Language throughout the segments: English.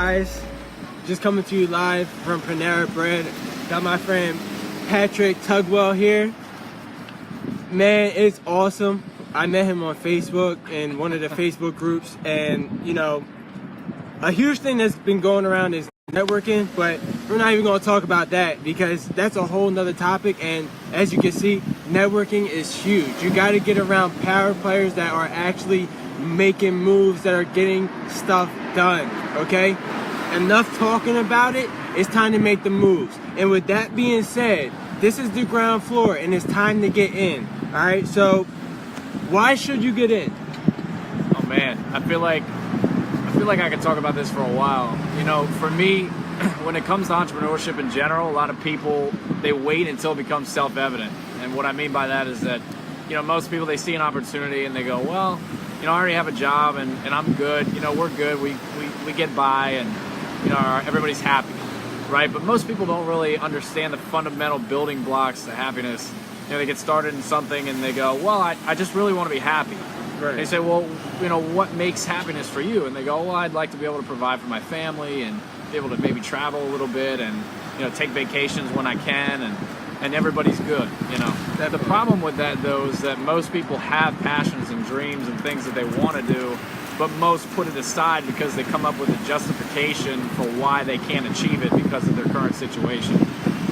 guys? Just coming to you live from Panera Bread. Got my friend Patrick Tugwell here. Man, it's awesome. I met him on Facebook in one of the Facebook groups, and you know, a huge thing that's been going around is networking, but we're not even going to talk about that because that's a whole nother topic. And as you can see, networking is huge. You got to get around power players that are actually making moves, that are getting stuff done. Okay, enough talking about it. It's time to make the moves. And with that being said, this is the ground floor and it's time to get in. All right, so why should you get in? Oh man, I feel like I could talk about this for a while. You know, for me, when it comes to entrepreneurship in general, a lot of people, they wait until it becomes self-evident. And what I mean by that is that, you know, most people, they see an opportunity and they go, well, you know, I already have a job and I'm good. You know, we're good. We get by and, you know, everybody's happy, right? But most people don't really understand the fundamental building blocks to happiness. You know, they get started in something and they go, well, I just really want to be happy. Right. They say, well, you know, what makes happiness for you? And they go, well, I'd like to be able to provide for my family and be able to maybe travel a little bit and, you know, take vacations when I can, and everybody's good, you know. The problem with that, though, is that most people have passions and dreams and things that they want to do, but most put it aside because they come up with a justification for why they can't achieve it because of their current situation.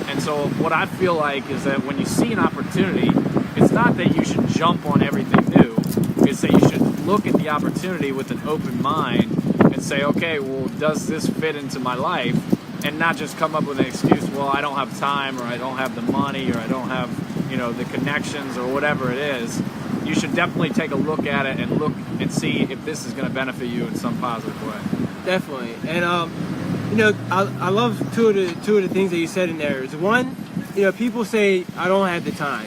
And so what I feel like is that when you see an opportunity, it's not that you should jump on everything new. It's that you should look at the opportunity with an open mind and say, okay, well, does this fit into my life? And not just come up with an excuse, well, I don't have time, or I don't have the money, or I don't have, you know, the connections, or whatever it is. You should definitely take a look at it and look and see if this is going to benefit you in some positive way. Definitely. And you know, I love two of the things that you said in there. Is one, you know, people say I don't have the time.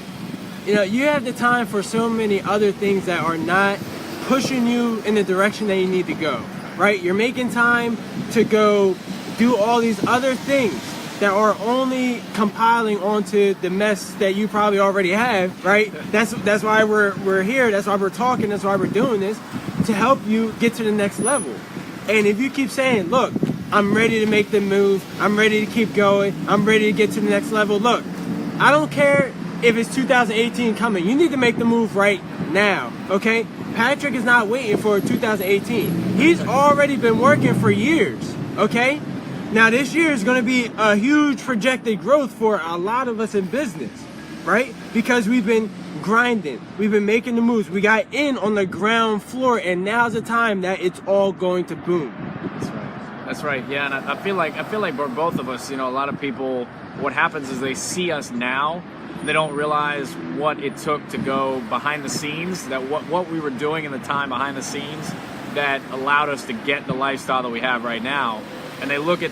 You know, you have the time for so many other things that are not pushing you in the direction that you need to go, right? You're making time to go do all these other things that are only compiling onto the mess that you probably already have, right? That's why we're here. That's why we're talking. That's why we're doing this, to help you get to the next level. And if you keep saying, look, I'm ready to make the move, I'm ready to keep going, I'm ready to get to the next level. Look, I don't care if it's 2018 coming. You need to make the move right now, okay? Patrick is not waiting for 2018. He's already been working for years, okay? Now this year is going to be a huge projected growth for a lot of us in business, right? Because we've been grinding, we've been making the moves, we got in on the ground floor, and now's the time that it's all going to boom. That's right. Yeah, and I feel like for both of us, you know, a lot of people, what happens is they see us now, they don't realize what it took to go behind the scenes, that what we were doing in the time behind the scenes that allowed us to get the lifestyle that we have right now. And they look at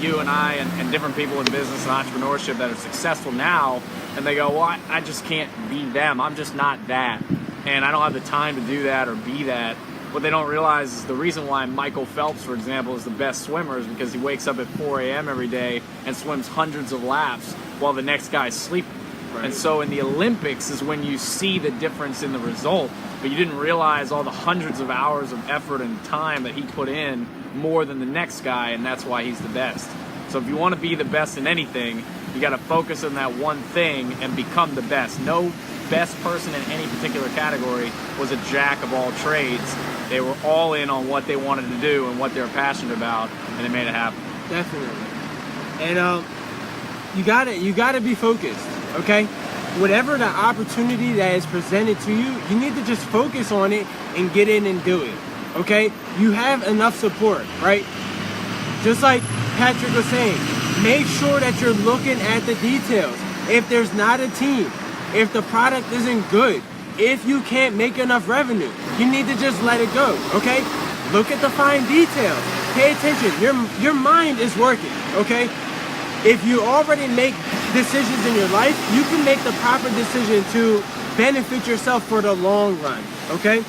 you and I and different people in business and entrepreneurship that are successful now, and they go, well, I just can't be them. I'm just not that. And I don't have the time to do that or be that. What they don't realize is the reason why Michael Phelps, for example, is the best swimmer is because he wakes up at 4 a.m. every day and swims hundreds of laps while the next guy's sleeping. Right. And so in the Olympics is when you see the difference in the result, but you didn't realize all the hundreds of hours of effort and time that he put in more than the next guy, and that's why he's the best. So if you want to be the best in anything, you got to focus on that one thing and become the best. No best person in any particular category was a jack of all trades. They were all in on what they wanted to do and what they were passionate about, and they made it happen. Definitely. And you gotta be focused, okay? Whatever the opportunity that is presented to you, you need to just focus on it and get in and do it, okay? You have enough support, right? Just like Patrick was saying, make sure that you're looking at the details. If there's not a team, if the product isn't good, if you can't make enough revenue, you need to just let it go, okay? Look at the fine details. Pay attention. Your mind is working, okay? If you already make decisions in your life, you can make the proper decision to benefit yourself for the long run, okay?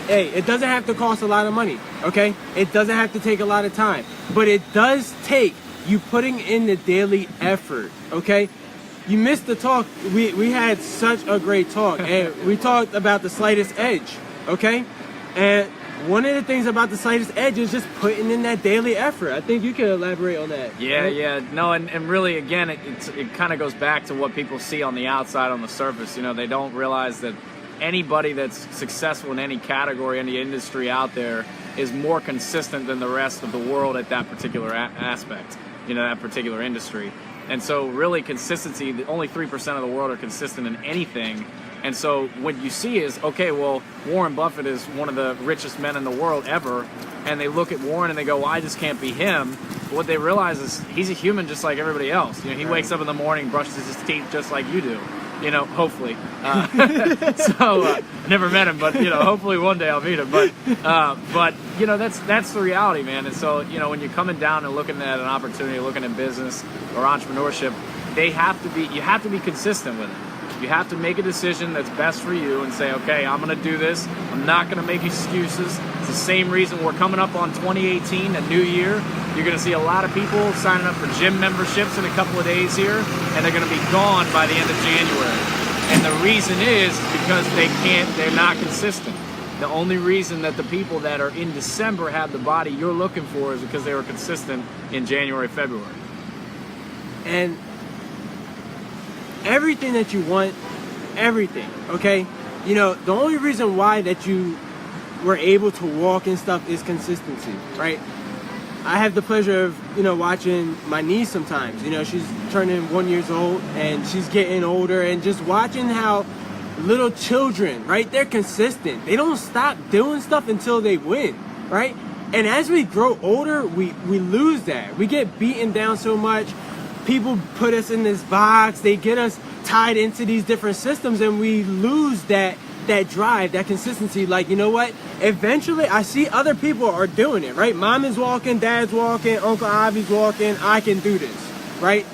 It doesn't have to cost a lot of money, okay? It doesn't have to take a lot of time, but it does take you putting in the daily effort, okay? You missed the talk. We had such a great talk, and we talked about the slightest edge, okay? And one of the things about the slightest edge is just putting in that daily effort. I think you can elaborate on that. Yeah, right? yeah. No, and really, again, it kind of goes back to what people see on the outside, on the surface. You know, they don't realize that anybody that's successful in any category, any industry out there is more consistent than the rest of the world at that particular aspect, you know, that particular industry. And so really consistency, only 3% of the world are consistent in anything. And so what you see is, okay, well, Warren Buffett is one of the richest men in the world ever. And they look at Warren and they go, well, I just can't be him. But what they realize is he's a human just like everybody else. You know, he wakes up in the morning, brushes his teeth just like you do. You know, hopefully. Never met him, but, you know, hopefully one day I'll meet him. But you know, that's the reality, man. And so, you know, when you're coming down and looking at an opportunity, looking at business or entrepreneurship, you have to be consistent with it. You have to make a decision that's best for you and say, okay, I'm going to do this. I'm not going to make excuses. It's the same reason we're coming up on 2018, a new year. You're going to see a lot of people signing up for gym memberships in a couple of days here, and they're going to be gone by the end of January. And the reason is because they're not consistent. The only reason that the people that are in December have the body you're looking for is because they were consistent in January, February. And everything that you want, everything, okay? You know, the only reason why that you were able to walk and stuff is consistency, right? I have the pleasure of, you know, watching my niece sometimes. You know, she's turning 1 year old and she's getting older, and just watching how little children, right? They're consistent. They don't stop doing stuff until they win, right? And as we grow older, we lose that. We get beaten down so much. People put us in this box. They get us tied into these different systems, and we lose that drive, that consistency. Like, you know what? Eventually, I see other people are doing it, right? Mom is walking, dad's walking, Uncle Ivy's walking. I can do this, right?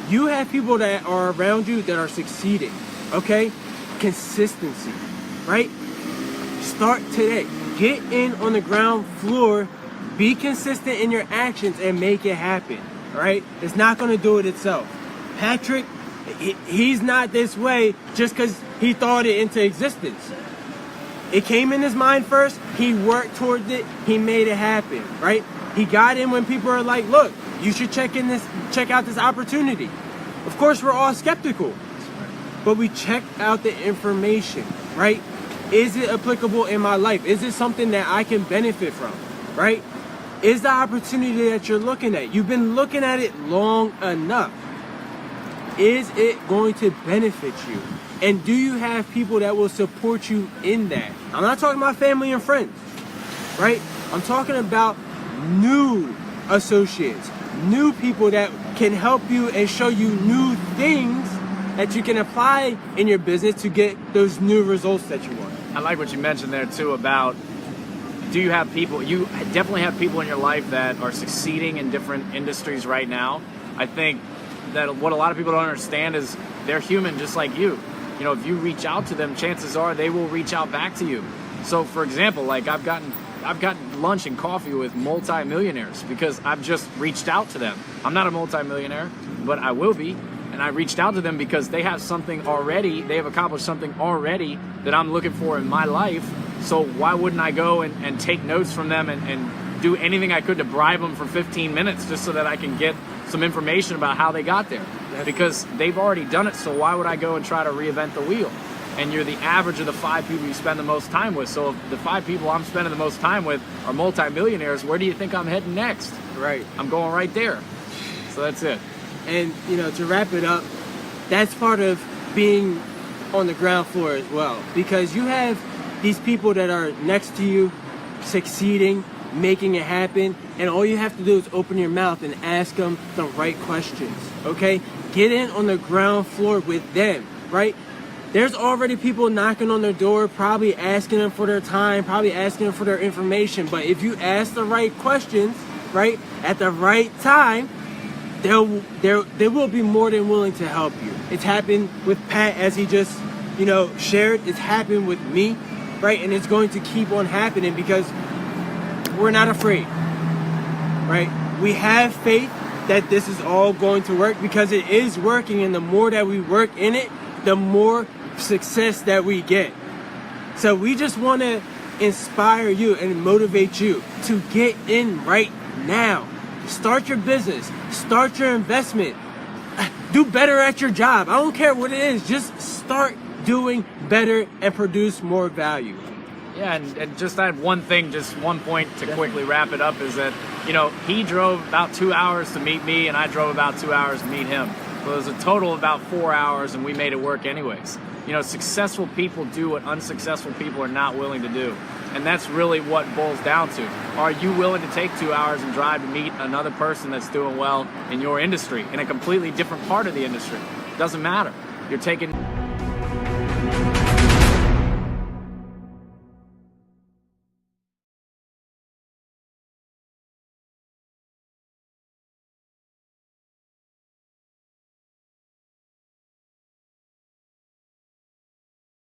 You have people that are around you that are succeeding, okay? Consistency, right? Start today. Get in on the ground floor. Be consistent in your actions and make it happen, right? It's not going to do it itself. Patrick, he's not this way just because he thought it into existence. It came in his mind first. He worked towards it. He made it happen, right? He got in when people are like, look, you should check out this opportunity. Of course, we're all skeptical, but we check out the information, right? Is it applicable in my life? Is it something that I can benefit from, right? Is the opportunity that you're looking at, you've been looking at it long enough, is it going to benefit you? And do you have people that will support you in that? I'm not talking about family and friends, right? I'm talking about new associates, new people that can help you and show you new things that you can apply in your business to get those new results that you want. I like what you mentioned there too about, do you have people, you definitely have people in your life that are succeeding in different industries right now. I think that what a lot of people don't understand is they're human just like you. You know, if you reach out to them, chances are they will reach out back to you. So for example, like I've gotten lunch and coffee with multi-millionaires because I've just reached out to them. I'm not a multi-millionaire, but I will be. And I reached out to them because they have something already, they have accomplished something already that I'm looking for in my life. So why wouldn't I go and take notes from them and do anything I could to bribe them for 15 minutes just so that I can get some information about how they got there? Because they've already done it, so why would I go and try to reinvent the wheel? And you're the average of the 5 people you spend the most time with. So if the 5 people I'm spending the most time with are multimillionaires, where do you think I'm heading next? Right. I'm going right there. So that's it. And, you know, to wrap it up, that's part of being on the ground floor as well. Because you have these people that are next to you, succeeding, making it happen, and all you have to do is open your mouth and ask them the right questions, okay? Get in on the ground floor with them, right? There's already people knocking on their door, probably asking them for their time, probably asking them for their information. But if you ask the right questions, right, at the right time, they will be more than willing to help you. It's happened with Pat, as he just, you know, shared. It's happened with me, right? And it's going to keep on happening because we're not afraid, right? We have faith that this is all going to work because it is working, and the more that we work in it, the more success that we get. So we just want to inspire you and motivate you to get in right now. Start your business, start your investment, do better at your job. I don't care what it is, just start doing better and produce more value. Yeah, and just add one thing, just one point to quickly wrap it up is that, he drove about 2 hours to meet me and I drove about 2 hours to meet him. So it was a total of about 4 hours and we made it work anyways. Successful people do what unsuccessful people are not willing to do. And that's really what boils down to. Are you willing to take 2 hours and drive to meet another person that's doing well in your industry, in a completely different part of the industry? Doesn't matter. You're taking